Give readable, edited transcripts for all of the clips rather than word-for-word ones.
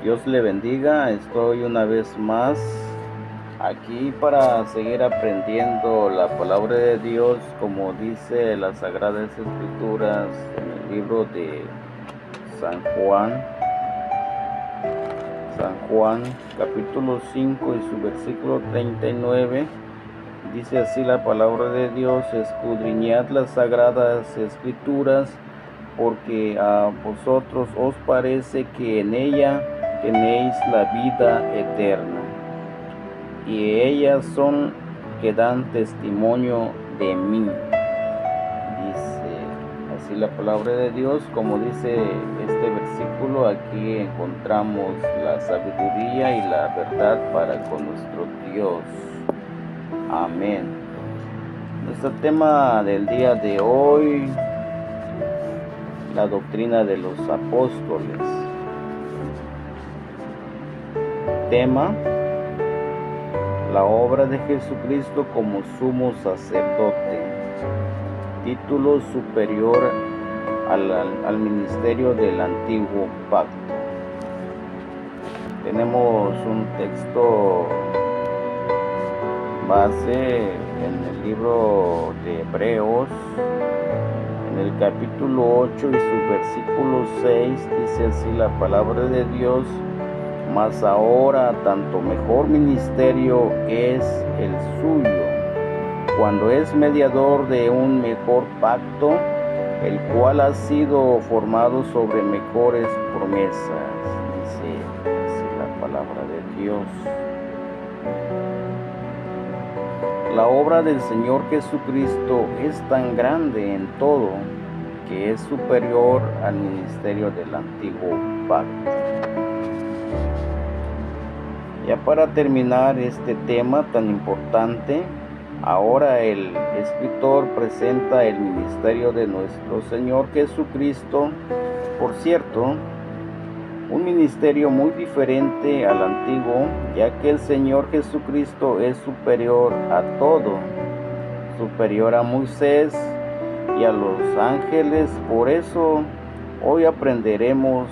Dios le bendiga. Estoy una vez más aquí para seguir aprendiendo la palabra de Dios, como dice las Sagradas Escrituras en el libro de San Juan, capítulo 5 y su versículo 39. Dice así la palabra de Dios: escudriñad las Sagradas Escrituras, porque a vosotros os parece que en ella tenéis la vida eterna, y ellas son que dan testimonio de mí. Dice así la palabra de Dios. Como dice este versículo, aquí encontramos la sabiduría y la verdad para con nuestro Dios. Amén. Nuestro tema del día de hoy: la doctrina de los apóstoles. Tema: la obra de Jesucristo como sumo sacerdote. Título: superior al ministerio del antiguo pacto. Tenemos un texto base en el libro de Hebreos, en el capítulo 8 y su versículo 6. Dice así la palabra de Dios: mas ahora tanto mejor ministerio es el suyo, cuando es mediador de un mejor pacto, el cual ha sido formado sobre mejores promesas. Dice así la palabra de Dios. La obra del Señor Jesucristo es tan grande en todo que es superior al ministerio del antiguo pacto. Ya para terminar este tema tan importante, ahora el escritor presenta el ministerio de nuestro Señor Jesucristo. Por cierto, un ministerio muy diferente al antiguo, ya que el Señor Jesucristo es superior a todo, superior a Moisés y a los ángeles. Por eso hoy aprenderemos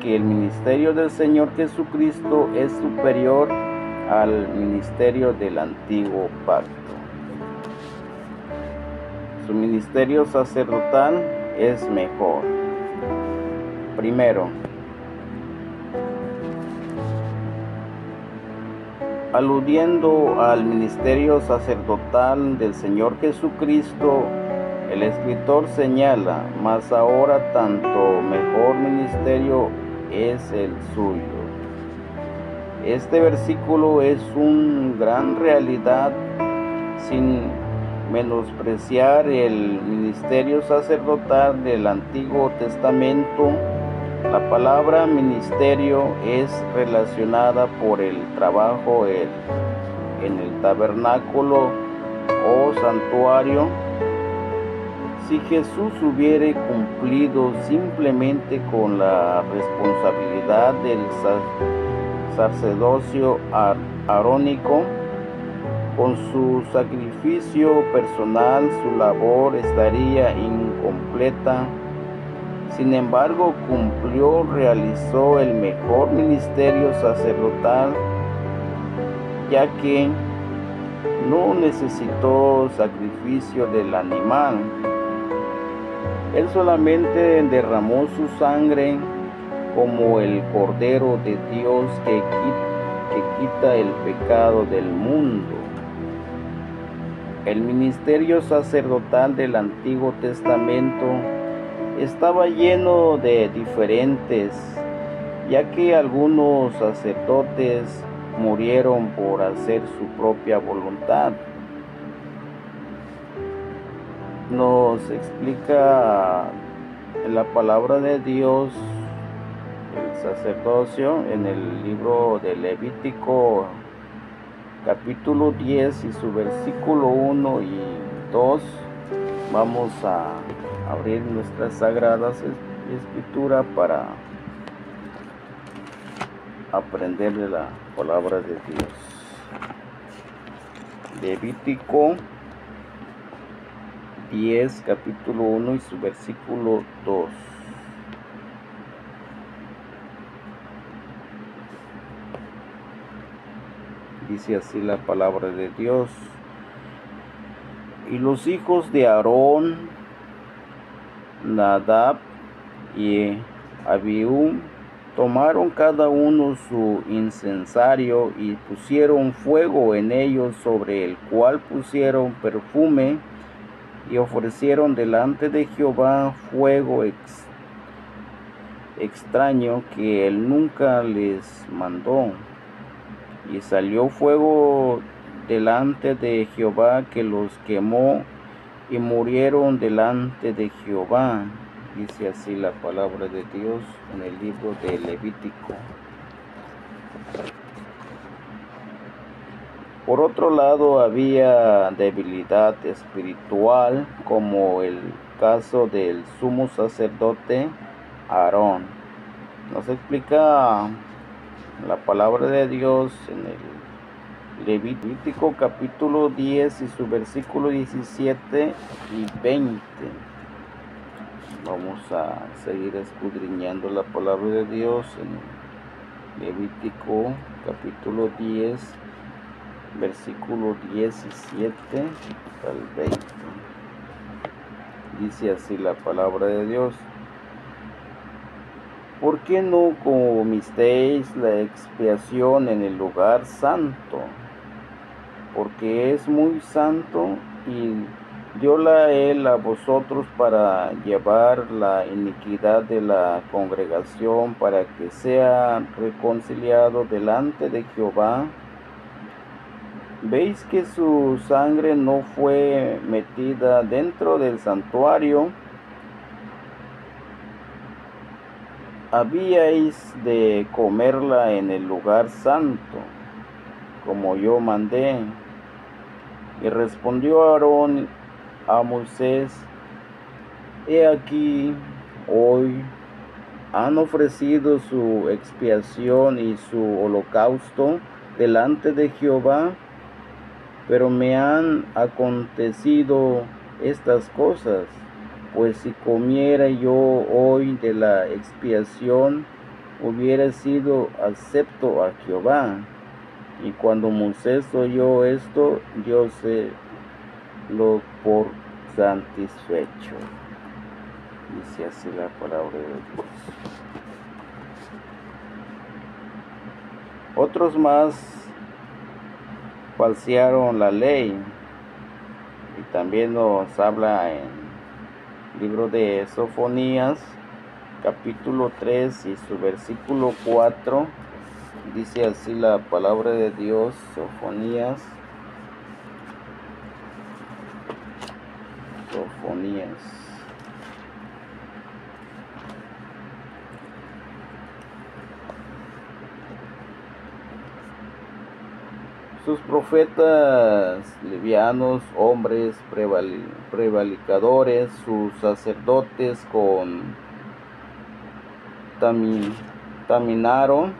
que el ministerio del Señor Jesucristo es superior al ministerio del antiguo pacto. Su ministerio sacerdotal es mejor. Primero, aludiendo al ministerio sacerdotal del Señor Jesucristo, el escritor señala: mas ahora tanto mejor ministerio es el suyo. Este versículo es una gran realidad. Sin menospreciar el ministerio sacerdotal del Antiguo Testamento, la palabra ministerio es relacionada por el trabajo en el tabernáculo o santuario. Si Jesús hubiera cumplido simplemente con la responsabilidad del sacerdocio arónico, con su sacrificio personal, su labor estaría incompleta. Sin embargo, realizó el mejor ministerio sacerdotal, ya que no necesitó sacrificio del animal. Él solamente derramó su sangre como el Cordero de Dios que quita el pecado del mundo. El ministerio sacerdotal del Antiguo Testamento estaba lleno de diferentes, ya que algunos sacerdotes murieron por hacer su propia voluntad. Nos explica la palabra de Dios el sacerdocio en el libro de Levítico, capítulo 10 y su versículo 1 y 2. Vamos a abrir nuestras sagradas escrituras para aprender de la palabra de Dios. Levítico 10, capítulo 1 y su versículo 2. Dice así la palabra de Dios. Y los hijos de Aarón, Nadab y Abiú, tomaron cada uno su incensario y pusieron fuego en ellos, sobre el cual pusieron perfume, y ofrecieron delante de Jehová fuego extraño que él nunca les mandó. Y salió fuego delante de Jehová que los quemó, y murieron delante de Jehová. Dice así la palabra de Dios en el libro de Levítico. Por otro lado, había debilidad espiritual, como el caso del sumo sacerdote Aarón. Nos explica la palabra de Dios en el Levítico capítulo 10 y su versículo 17 y 20. Vamos a seguir escudriñando la palabra de Dios en Levítico capítulo 10, versículo 17 al 20. Dice así la palabra de Dios. ¿Por qué no comisteis la expiación en el lugar santo? Porque es muy santo, y dióla él a vosotros para llevar la iniquidad de la congregación, para que sea reconciliado delante de Jehová. ¿Veis que su sangre no fue metida dentro del santuario? Habíais de comerla en el lugar santo, como yo mandé. Y respondió Aarón a Moisés: he aquí, hoy han ofrecido su expiación y su holocausto delante de Jehová, pero me han acontecido estas cosas. Pues si comiera yo hoy de la expiación, hubiera sido acepto a Jehová. Y cuando Moisés oyó esto, dióse lo por satisfecho. Dice así la palabra de Dios. Otros más falsearon la ley, y también nos habla en libro de Sofonías, capítulo 3 y su versículo 4, dice así la palabra de Dios. Sofonías. Sus profetas livianos, hombres prevaricadores, sus sacerdotes contaminaron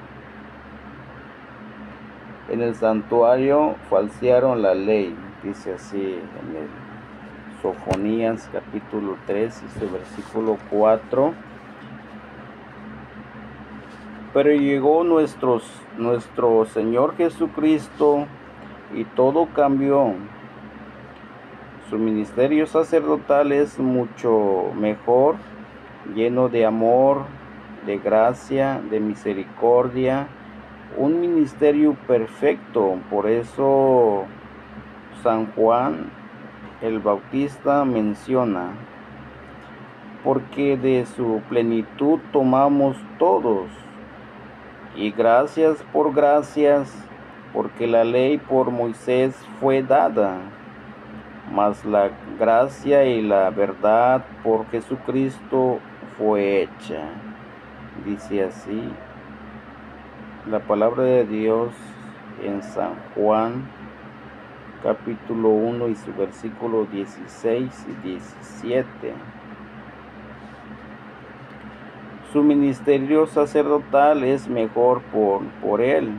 en el santuario, falsearon la ley. Dice así en el Sofonías capítulo 3 y su versículo 4. Pero llegó nuestro Señor Jesucristo, y todo cambió. Su ministerio sacerdotal es mucho mejor, lleno de amor, de gracia, de misericordia, un ministerio perfecto. Por eso San Juan el Bautista menciona: porque de su plenitud tomamos todos, y gracias por gracias, porque la ley por Moisés fue dada, mas la gracia y la verdad por Jesucristo fue hecha. Dice así la palabra de Dios en San Juan capítulo 1 y su versículo 16 y 17. Su ministerio sacerdotal es mejor por él.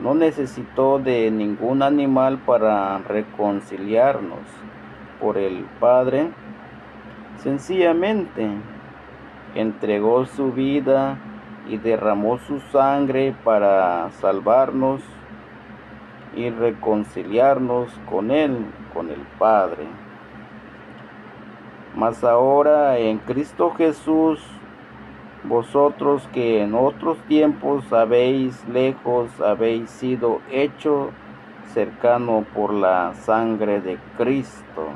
No necesitó de ningún animal para reconciliarnos por el Padre. Sencillamente entregó su vida y derramó su sangre para salvarnos. y reconciliarnos con Él, con el Padre. Mas ahora en Cristo Jesús, vosotros que en otros tiempos habéis sido hecho cercano por la sangre de Cristo.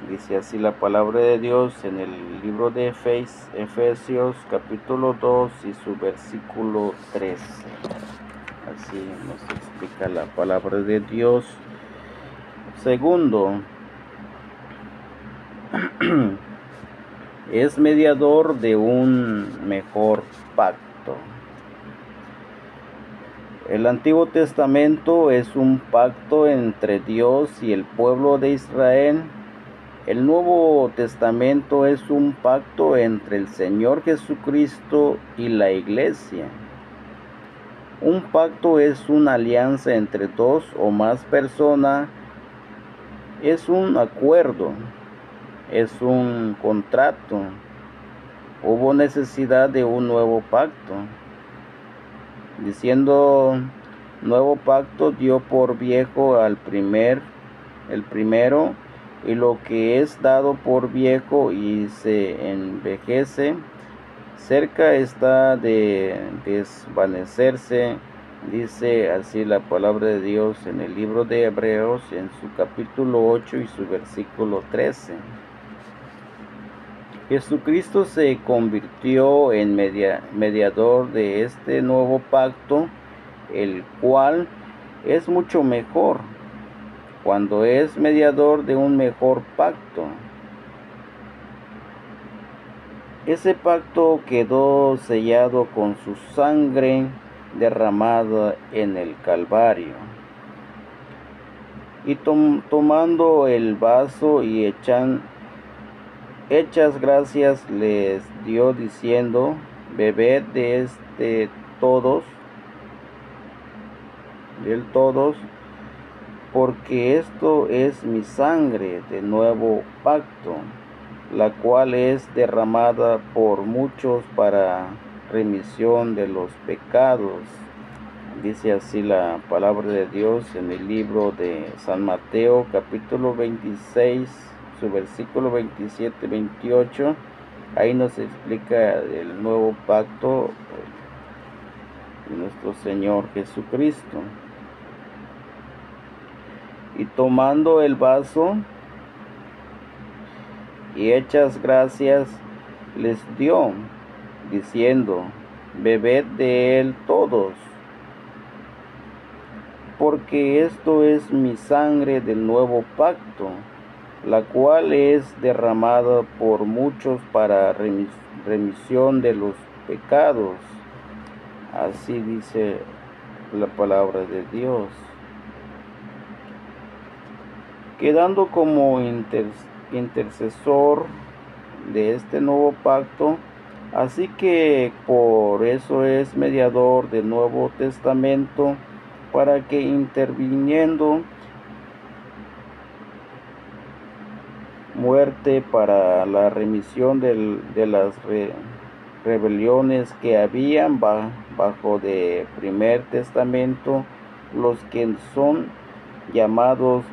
Dice así la palabra de Dios en el libro de Efesios capítulo 2 y su versículo 13. Así nos explica la palabra de Dios. Segundo, es mediador de un mejor pacto. El Antiguo Testamento es un pacto entre Dios y el pueblo de Israel. El Nuevo Testamento es un pacto entre el Señor Jesucristo y la Iglesia. Un pacto es una alianza entre dos o más personas, es un acuerdo, es un contrato. Hubo necesidad de un nuevo pacto. Diciendo nuevo pacto, dio por viejo el primero, y lo que es dado por viejo y se envejece, cerca está de desvanecerse. Dice así la palabra de Dios en el libro de Hebreos, en su capítulo 8 y su versículo 13. Jesucristo se convirtió en mediador de este nuevo pacto, el cual es mucho mejor. Cuando es mediador de un mejor pacto, ese pacto quedó sellado con su sangre derramada en el Calvario. Y tomando el vaso y hechas gracias les dio diciendo: bebed de todos, porque esto es mi sangre de nuevo pacto, la cual es derramada por muchos para remisión de los pecados. Dice así la palabra de Dios en el libro de San Mateo, capítulo 26, su versículo 27-28. Ahí nos explica el nuevo pacto de nuestro Señor Jesucristo. Y tomando el vaso y hechas gracias les dio, diciendo: bebed de él todos, porque esto es mi sangre del nuevo pacto, la cual es derramada por muchos para remisión de los pecados. Así dice la palabra de Dios. Quedando como intercesor de este nuevo pacto, así que por eso es mediador del Nuevo Testamento, para que interviniendo muerte para la remisión de las rebeliones que habían bajo de primer testamento, los que son llamados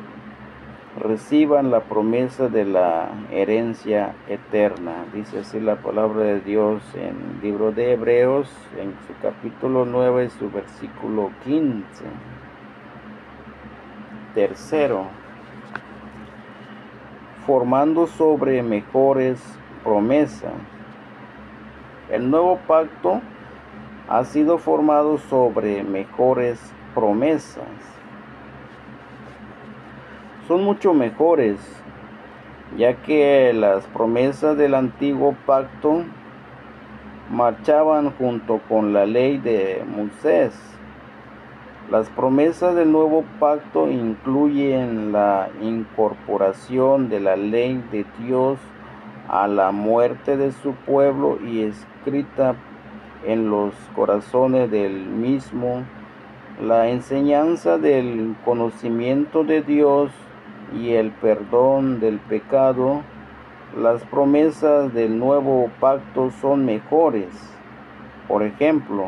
reciban la promesa de la herencia eterna. Dice así la palabra de Dios en el libro de Hebreos, en su capítulo 9, su versículo 15. Tercero, formando sobre mejores promesas. El nuevo pacto ha sido formado sobre mejores promesas. Son mucho mejores, ya que las promesas del antiguo pacto marchaban junto con la ley de Moisés. Las promesas del nuevo pacto incluyen la incorporación de la ley de Dios a la muerte de su pueblo y escrita en los corazones del mismo, la enseñanza del conocimiento de Dios y el perdón del pecado. Las promesas del nuevo pacto son mejores. Por ejemplo,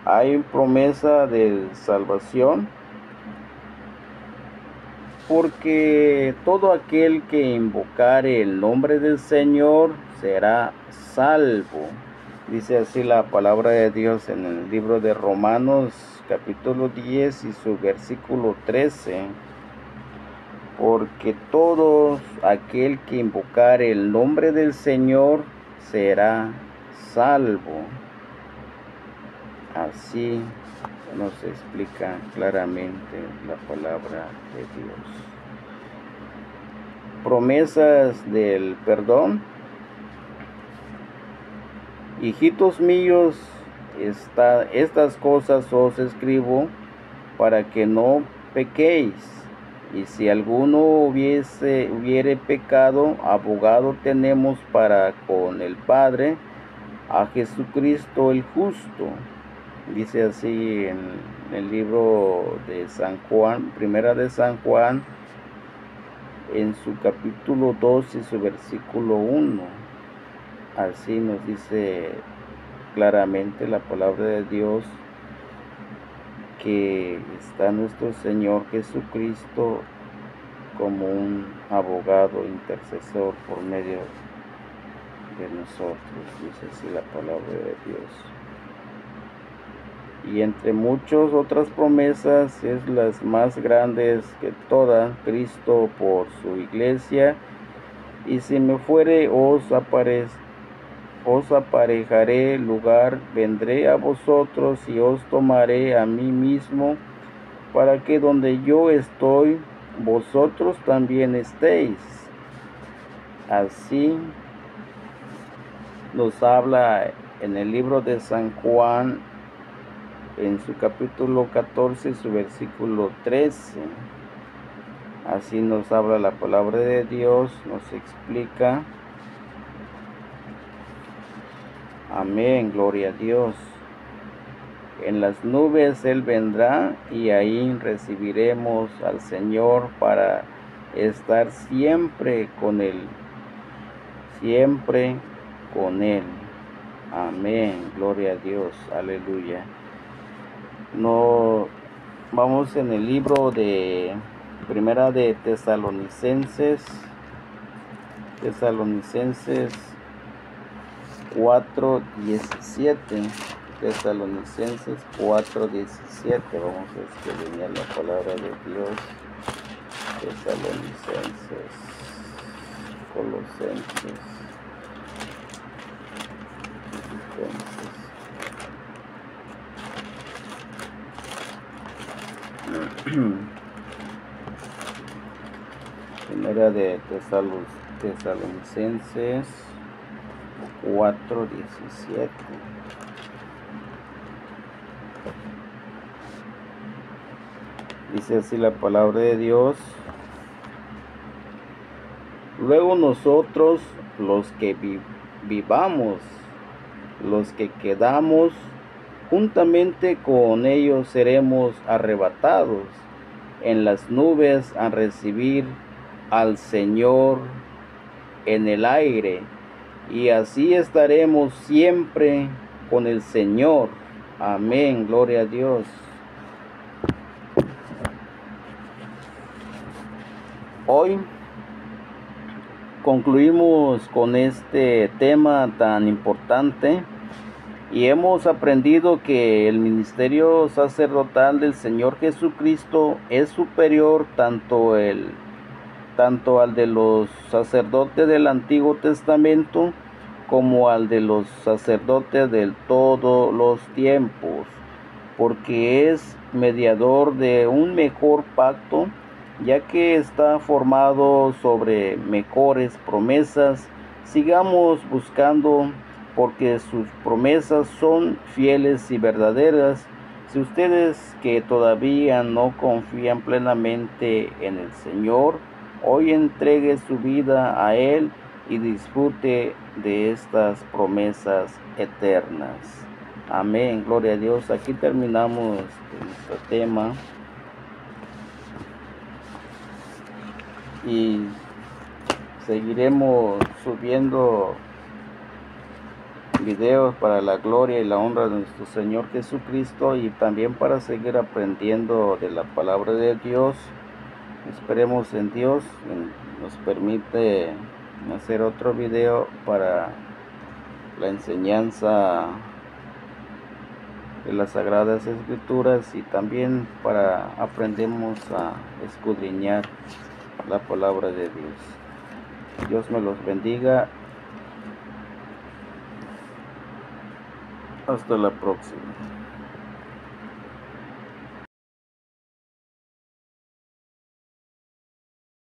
Hay promesa de salvación, porque todo aquel que invocare el nombre del Señor será salvo. Dice así la palabra de Dios en el libro de Romanos capítulo 10 y su versículo 13. Porque todo aquel que invocare el nombre del Señor será salvo. Así nos explica claramente la palabra de Dios. Promesas del perdón. Hijitos míos, estas cosas os escribo para que no pequéis. Y si alguno hubiere pecado, abogado tenemos para con el Padre, a Jesucristo el justo. Dice así en el libro de San Juan, primera de San Juan, en su capítulo 2 y su versículo 1. Así nos dice claramente la palabra de Dios que está nuestro Señor Jesucristo como un abogado intercesor por medio de nosotros. Dice así la palabra de Dios. Y entre muchas otras promesas es las más grandes que todas, Cristo por su iglesia. Y si me fuere, os aparejaré lugar, vendré a vosotros y os tomaré a mí mismo, para que donde yo estoy, vosotros también estéis. Así nos habla en el libro de San Juan, en su capítulo 14, su versículo 13. Así nos habla la palabra de Dios, nos explica. Amén, gloria a Dios. En las nubes Él vendrá y ahí recibiremos al Señor para estar siempre con Él. Siempre con Él. Amén, gloria a Dios, aleluya. No, vamos en el libro de Primera de Tesalonicenses 4:17. Tesalonicenses 4:17. Vamos a escudriñar la palabra de Dios. Tesalonicenses, Colosenses, Primera de Tesalonicenses 4:17. Dice así la palabra de Dios. Luego nosotros, los que vivamos, los que quedamos, juntamente con ellos seremos arrebatados en las nubes a recibir al Señor en el aire, y así estaremos siempre con el Señor. Amén, gloria a Dios. Hoy concluimos con este tema tan importante y hemos aprendido que el ministerio sacerdotal del Señor Jesucristo es superior tanto al de los sacerdotes del Antiguo Testamento como al de los sacerdotes de todos los tiempos, porque es mediador de un mejor pacto, ya que está formado sobre mejores promesas. Sigamos buscando, porque sus promesas son fieles y verdaderas. Si ustedes que todavía no confían plenamente en el Señor, hoy entregue su vida a Él y disfrute de estas promesas eternas. Amén, gloria a Dios. Aquí terminamos nuestro tema. Y seguiremos subiendo videos para la gloria y la honra de nuestro Señor Jesucristo, y también para seguir aprendiendo de la palabra de Dios. Esperemos en Dios, nos permite hacer otro video para la enseñanza de las Sagradas Escrituras, y también para aprendemos a escudriñar la palabra de Dios. Dios me los bendiga. Hasta la próxima.